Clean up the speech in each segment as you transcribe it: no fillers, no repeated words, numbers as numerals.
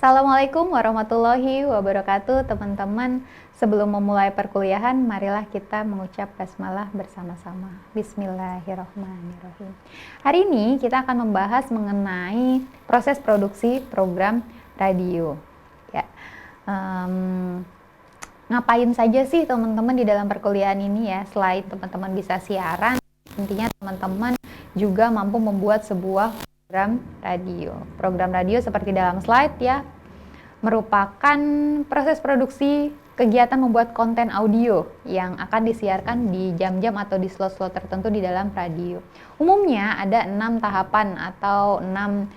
Assalamualaikum warahmatullahi wabarakatuh, teman-teman. Sebelum memulai perkuliahan, marilah kita mengucap basmalah bersama-sama. Bismillahirrahmanirrahim. Hari ini kita akan membahas mengenai proses produksi program radio. Ya, ngapain saja sih teman-teman di dalam perkuliahan ini ya? Selain teman-teman bisa siaran, intinya teman-teman juga mampu membuat sebuah program radio. Program radio seperti dalam slide ya, merupakan proses produksi kegiatan membuat konten audio yang akan disiarkan di jam-jam atau di slot-slot tertentu di dalam radio. Umumnya ada 6 tahapan atau 6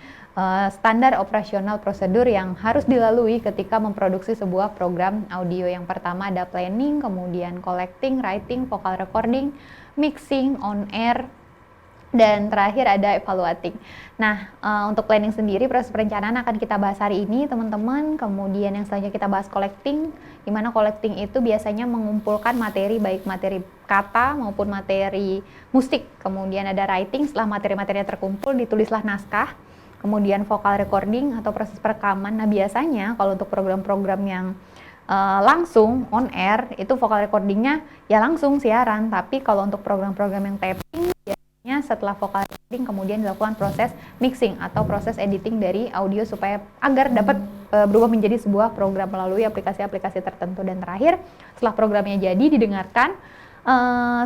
standar operasional prosedur yang harus dilalui ketika memproduksi sebuah program audio. Yang pertama ada planning, kemudian collecting, writing, vocal recording, mixing, on air, dan terakhir ada evaluating. Nah, untuk planning sendiri, proses perencanaan akan kita bahas hari ini, teman-teman. Kemudian yang selanjutnya kita bahas collecting, di mana collecting itu biasanya mengumpulkan materi, baik materi kata maupun materi musik. Kemudian ada writing, setelah materi-materinya terkumpul, ditulislah naskah. Kemudian vocal recording atau proses perekaman. Nah, biasanya kalau untuk program-program yang langsung on air, itu vocal recordingnya ya langsung siaran. Tapi kalau untuk program-program yang taping, setelah vocal recording kemudian dilakukan proses mixing atau proses editing dari audio supaya agar dapat berubah menjadi sebuah program melalui aplikasi-aplikasi tertentu. Dan terakhir, setelah programnya jadi didengarkan,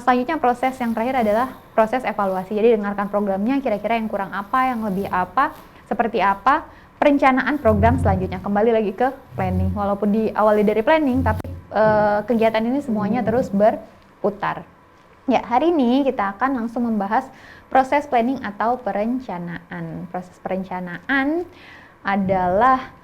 selanjutnya proses yang terakhir adalah proses evaluasi. Jadi dengarkan programnya, kira-kira yang kurang apa, yang lebih apa, seperti apa, perencanaan program selanjutnya. Kembali lagi ke planning, walaupun diawali dari planning, tapi kegiatan ini semuanya terus berputar. Ya, hari ini kita akan langsung membahas proses planning atau perencanaan. Proses perencanaan adalah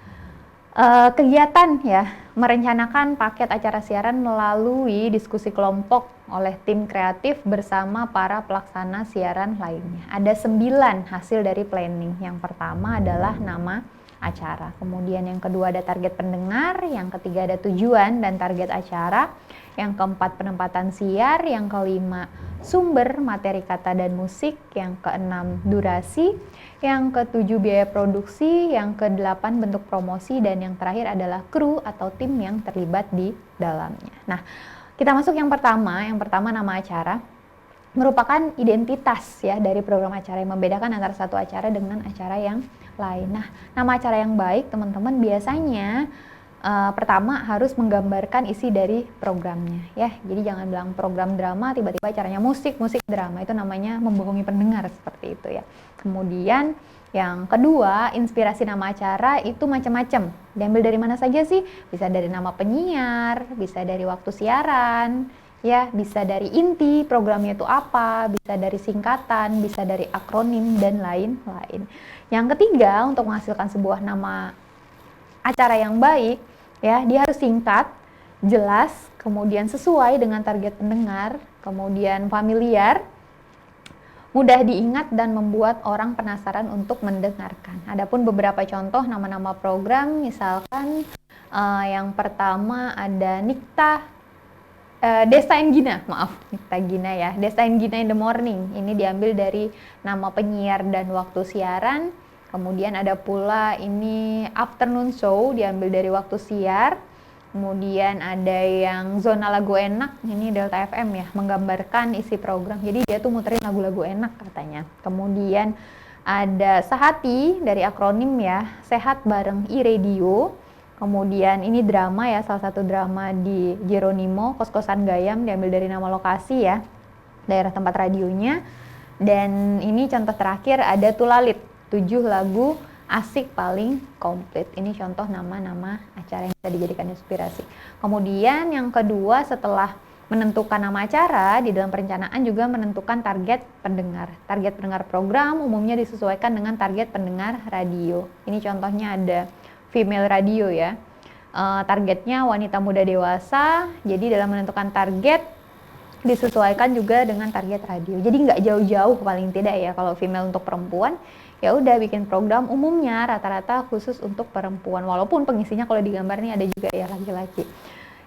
kegiatan ya, merencanakan paket acara siaran melalui diskusi kelompok oleh tim kreatif bersama para pelaksana siaran lainnya. Ada 9 hasil dari planning. Yang pertama adalah nama acara, kemudian yang kedua ada target pendengar, yang ketiga ada tujuan dan target acara, yang keempat penempatan siar, yang kelima sumber materi kata dan musik, yang keenam durasi, yang ketujuh biaya produksi, yang kedelapan bentuk promosi, dan yang terakhir adalah kru atau tim yang terlibat di dalamnya. Nah, kita masuk yang pertama nama acara. Merupakan identitas ya dari program acara yang membedakan antara satu acara dengan acara yang lain. Nah, nama acara yang baik teman-teman biasanya pertama harus menggambarkan isi dari programnya ya. Jadi jangan bilang program drama tiba-tiba acaranya musik drama, itu namanya membohongi pendengar seperti itu ya. Kemudian yang kedua, inspirasi nama acara itu macam-macam. Diambil dari mana saja sih? Bisa dari nama penyiar, bisa dari waktu siaran, ya, bisa dari inti programnya itu apa, bisa dari singkatan, bisa dari akronim, dan lain-lain. Yang ketiga, untuk menghasilkan sebuah nama acara yang baik, ya, dia harus singkat, jelas, kemudian sesuai dengan target pendengar, kemudian familiar, mudah diingat, dan membuat orang penasaran untuk mendengarkan. Adapun beberapa contoh nama-nama program, misalkan yang pertama ada Desta and Gina, Nikta Gina ya. Desta and Gina in the Morning. Ini diambil dari nama penyiar dan waktu siaran. Kemudian ada pula ini Afternoon Show, diambil dari waktu siar. Kemudian ada yang Zona Lagu Enak, ini Delta FM ya, menggambarkan isi program. Jadi dia tuh muterin lagu-lagu enak katanya. Kemudian ada Sehati dari akronim ya, Sehat Bareng iRadio. Kemudian ini drama ya, salah satu drama di Jeronimo, Kos-Kosan Gayam, diambil dari nama lokasi ya, daerah tempat radionya. Dan ini contoh terakhir ada Tulalit, 7 lagu asik paling komplit. Ini contoh nama-nama acara yang bisa dijadikan inspirasi. Kemudian yang kedua, setelah menentukan nama acara, di dalam perencanaan juga menentukan target pendengar. Target pendengar program umumnya disesuaikan dengan target pendengar radio. Ini contohnya ada female radio ya, targetnya wanita muda dewasa. Jadi dalam menentukan target disesuaikan juga dengan target radio. Jadi nggak jauh-jauh paling tidak ya. Kalau female untuk perempuan, ya udah bikin program umumnya rata-rata khusus untuk perempuan. Walaupun pengisinya kalau digambar nih ada juga ya laki-laki.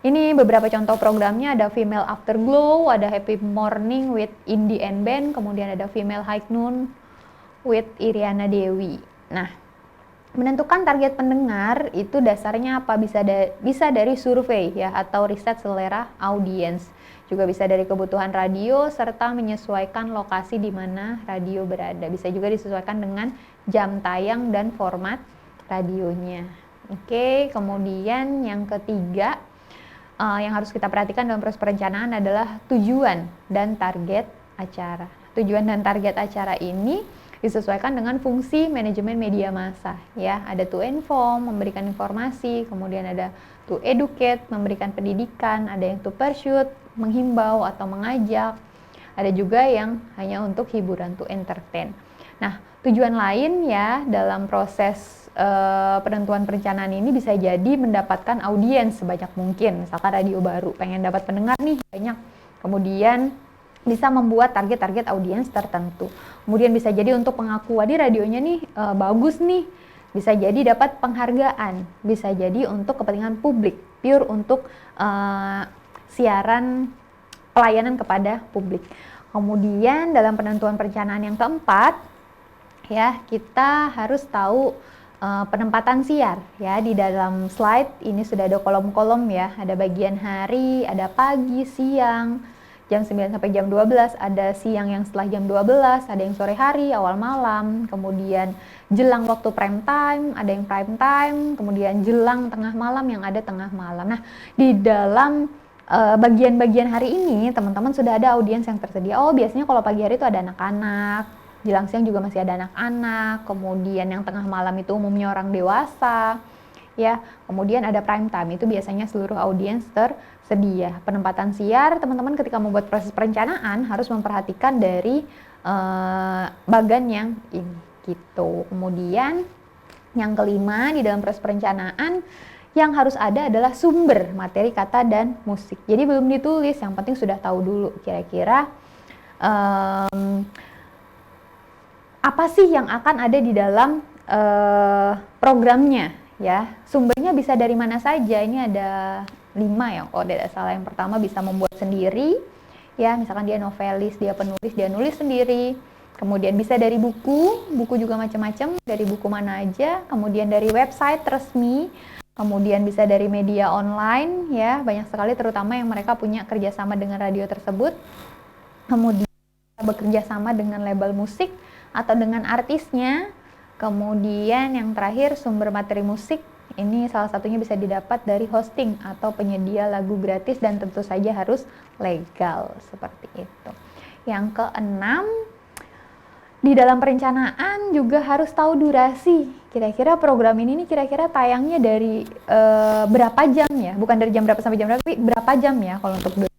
Ini beberapa contoh programnya, ada Female Afterglow, ada Happy Morning with Indie and Band, kemudian ada Female High Noon with Iriana Dewi. Nah, Menentukan target pendengar itu dasarnya apa? Bisa dari survei ya atau riset selera audiens. Juga bisa dari kebutuhan radio serta menyesuaikan lokasi di mana radio berada. Bisa juga disesuaikan dengan jam tayang dan format radionya. Oke, kemudian yang ketiga yang harus kita perhatikan dalam proses perencanaan adalah tujuan dan target acara. Tujuan dan target acara ini disesuaikan dengan fungsi manajemen media massa ya. Ada to inform, memberikan informasi, kemudian ada to educate, memberikan pendidikan, ada yang to pursue, menghimbau atau mengajak, ada juga yang hanya untuk hiburan, to entertain. Nah, tujuan lain ya dalam proses penentuan perencanaan ini bisa jadi mendapatkan audiens sebanyak mungkin. Misalkan radio baru pengen dapat pendengar nih banyak, kemudian bisa membuat target-target audiens tertentu. Kemudian bisa jadi untuk pengakuan di radionya nih bagus nih, bisa jadi dapat penghargaan, bisa jadi untuk kepentingan publik, pure untuk siaran pelayanan kepada publik. Kemudian dalam penentuan perencanaan yang keempat, ya kita harus tahu penempatan siar ya. Di dalam slide ini sudah ada kolom-kolom ya, ada bagian hari, ada pagi, siang, jam 9 sampai jam 12, ada siang yang setelah jam 12, ada yang sore hari, awal malam, kemudian jelang waktu prime time, ada yang prime time, kemudian jelang tengah malam yang ada tengah malam. Nah, di dalam bagian-bagian hari ini teman-teman sudah ada audiens yang tersedia. Oh, biasanya kalau pagi hari itu ada anak-anak, jelang siang juga masih ada anak-anak, kemudian yang tengah malam itu umumnya orang dewasa. Ya, kemudian ada prime time, itu biasanya seluruh audiens tersedia. Penempatan siar, teman-teman ketika membuat proses perencanaan harus memperhatikan dari bagan yang ini gitu. Kemudian yang kelima di dalam proses perencanaan yang harus ada adalah sumber materi kata dan musik. Jadi belum ditulis, yang penting sudah tahu dulu kira-kira apa sih yang akan ada di dalam programnya. Ya, sumbernya bisa dari mana saja. Ini ada 5 ya, kalau tidak salah. Yang pertama bisa membuat sendiri, ya, misalkan dia novelis, dia penulis, dia nulis sendiri. Kemudian bisa dari buku juga macam-macam, dari buku mana aja. Kemudian dari website resmi, kemudian bisa dari media online, ya, banyak sekali terutama yang mereka punya kerjasama dengan radio tersebut. Kemudian bekerja sama dengan label musik atau dengan artisnya. Kemudian yang terakhir sumber materi musik, ini salah satunya bisa didapat dari hosting atau penyedia lagu gratis dan tentu saja harus legal seperti itu. Yang keenam, di dalam perencanaan juga harus tahu durasi. Kira-kira program ini kira-kira tayangnya dari berapa jam ya? Bukan dari jam berapa sampai jam berapa, tapi berapa jam ya kalau untuk durasi.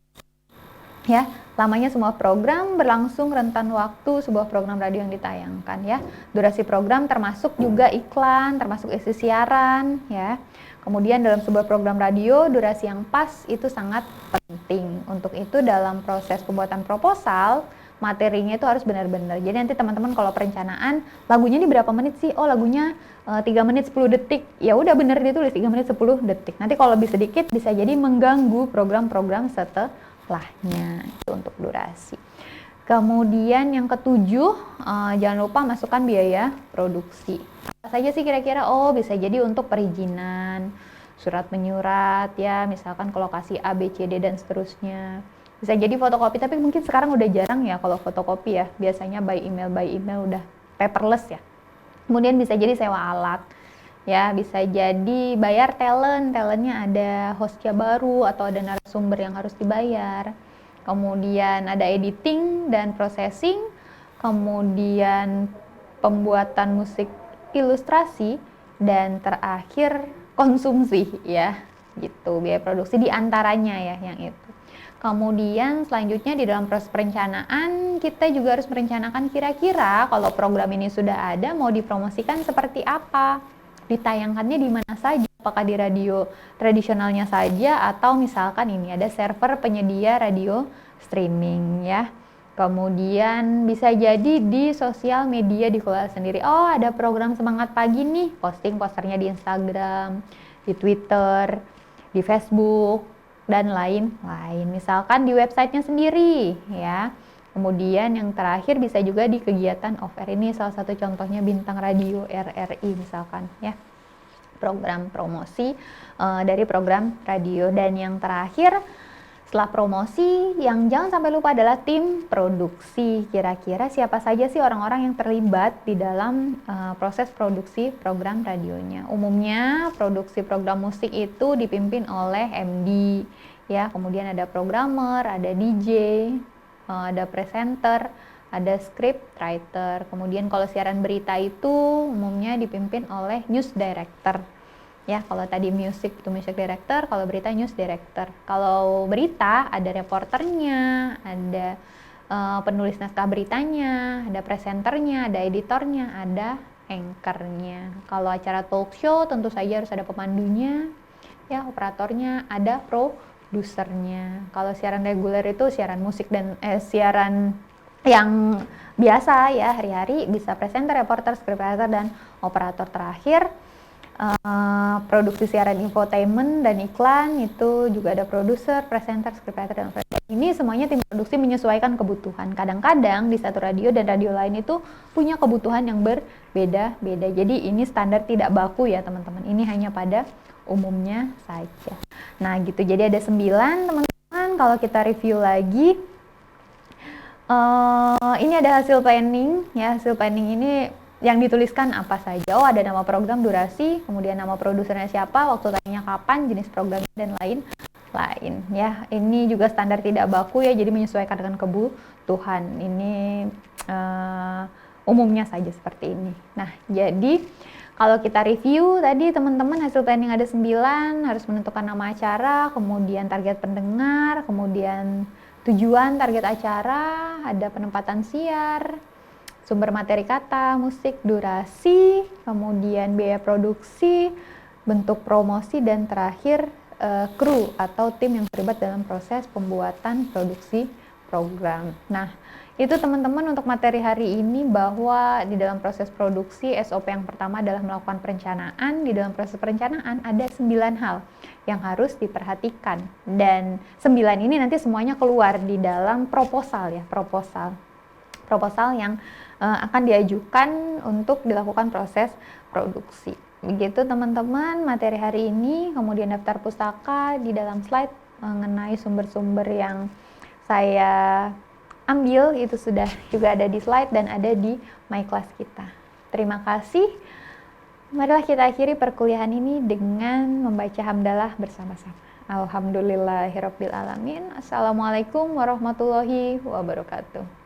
Ya, lamanya semua program berlangsung rentan waktu sebuah program radio yang ditayangkan ya. Durasi program termasuk juga iklan, termasuk isi siaran ya. Kemudian dalam sebuah program radio durasi yang pas itu sangat penting. Untuk itu dalam proses pembuatan proposal materinya itu harus benar-benar. Jadi nanti teman-teman kalau perencanaan lagunya ini berapa menit sih? Oh, lagunya 3 menit 10 detik. Ya udah benar ditulis 3 menit 10 detik. Nanti kalau lebih sedikit bisa jadi mengganggu program-program setelahnya. Itu untuk durasi. Kemudian yang ketujuh, jangan lupa masukkan biaya produksi. Apa saja sih kira-kira? Oh, bisa jadi untuk perizinan, surat menyurat ya, misalkan ke lokasi A, B, C, D dan seterusnya. Bisa jadi fotokopi, tapi mungkin sekarang udah jarang ya kalau fotokopi ya. Biasanya by email udah paperless ya. Kemudian bisa jadi sewa alat. Ya, bisa jadi bayar talentnya ada hostnya baru atau ada narasumber yang harus dibayar. Kemudian ada editing dan processing, kemudian pembuatan musik ilustrasi, dan terakhir konsumsi ya, gitu. Biaya produksi diantaranya ya yang itu. Kemudian selanjutnya di dalam proses perencanaan kita juga harus merencanakan kira-kira kalau program ini sudah ada mau dipromosikan seperti apa, ditayangkannya di mana saja, apakah di radio tradisionalnya saja atau misalkan ini ada server penyedia radio streaming ya. Kemudian bisa jadi di sosial media dikelola sendiri. Oh, ada program semangat pagi nih, posting posternya di Instagram, di Twitter, di Facebook dan lain-lain. Misalkan di websitenya sendiri ya. Kemudian yang terakhir bisa juga di kegiatan off air. Ini salah satu contohnya Bintang Radio RRI misalkan ya, program promosi dari program radio. Dan yang terakhir setelah promosi, yang jangan sampai lupa adalah tim produksi. Kira-kira siapa saja sih orang-orang yang terlibat di dalam proses produksi program radionya? Umumnya produksi program musik itu dipimpin oleh MD, ya. Kemudian ada programmer, ada DJ, ada presenter, ada script writer. Kemudian kalau siaran berita itu umumnya dipimpin oleh news director. Ya, kalau tadi music itu music director, kalau berita news director. Kalau berita ada reporternya, ada penulis naskah beritanya, ada presenternya, ada editornya, ada anchornya. Kalau acara talk show tentu saja harus ada pemandunya, ya, operatornya, ada produsernya. Kalau siaran reguler itu siaran musik dan siaran yang biasa ya hari-hari bisa presenter, reporter, scriptwriter, dan operator. Terakhir produksi siaran infotainment dan iklan itu juga ada produser, presenter, scriptwriter, dan operator. Ini semuanya tim produksi menyesuaikan kebutuhan. Kadang-kadang di satu radio dan radio lain itu punya kebutuhan yang berbeda-beda. Jadi ini standar tidak baku ya teman-teman. Ini hanya pada umumnya saja. Nah gitu, jadi ada 9 teman-teman. Kalau kita review lagi, ini ada hasil planning ya. Hasil planning ini yang dituliskan apa saja. Oh, ada nama program, durasi, kemudian nama produsernya siapa, waktu tayangnya kapan, jenis programnya, dan lain-lain ya. Ini juga standar tidak baku ya, jadi menyesuaikan dengan kebutuhan. Ini umumnya saja seperti ini. Nah, jadi kalau kita review tadi teman-teman, hasil planning ada 9, harus menentukan nama acara, kemudian target pendengar, kemudian tujuan target acara, ada penempatan siar, sumber materi kata, musik, durasi, kemudian biaya produksi, bentuk promosi, dan terakhir kru atau tim yang terlibat dalam proses pembuatan produksi program. Nah, itu teman-teman untuk materi hari ini, bahwa di dalam proses produksi SOP yang pertama adalah melakukan perencanaan. Di dalam proses perencanaan ada 9 hal yang harus diperhatikan, dan 9 ini nanti semuanya keluar di dalam proposal ya, proposal yang akan diajukan untuk dilakukan proses produksi. Begitu teman-teman materi hari ini. Kemudian daftar pustaka di dalam slide mengenai sumber-sumber yang saya ambil itu sudah juga ada di slide dan ada di my class kita. Terima kasih. Marilah kita akhiri perkuliahan ini dengan membaca hamdalah bersama-sama. Alhamdulillahirabbil alamin. Assalamualaikum warahmatullahi wabarakatuh.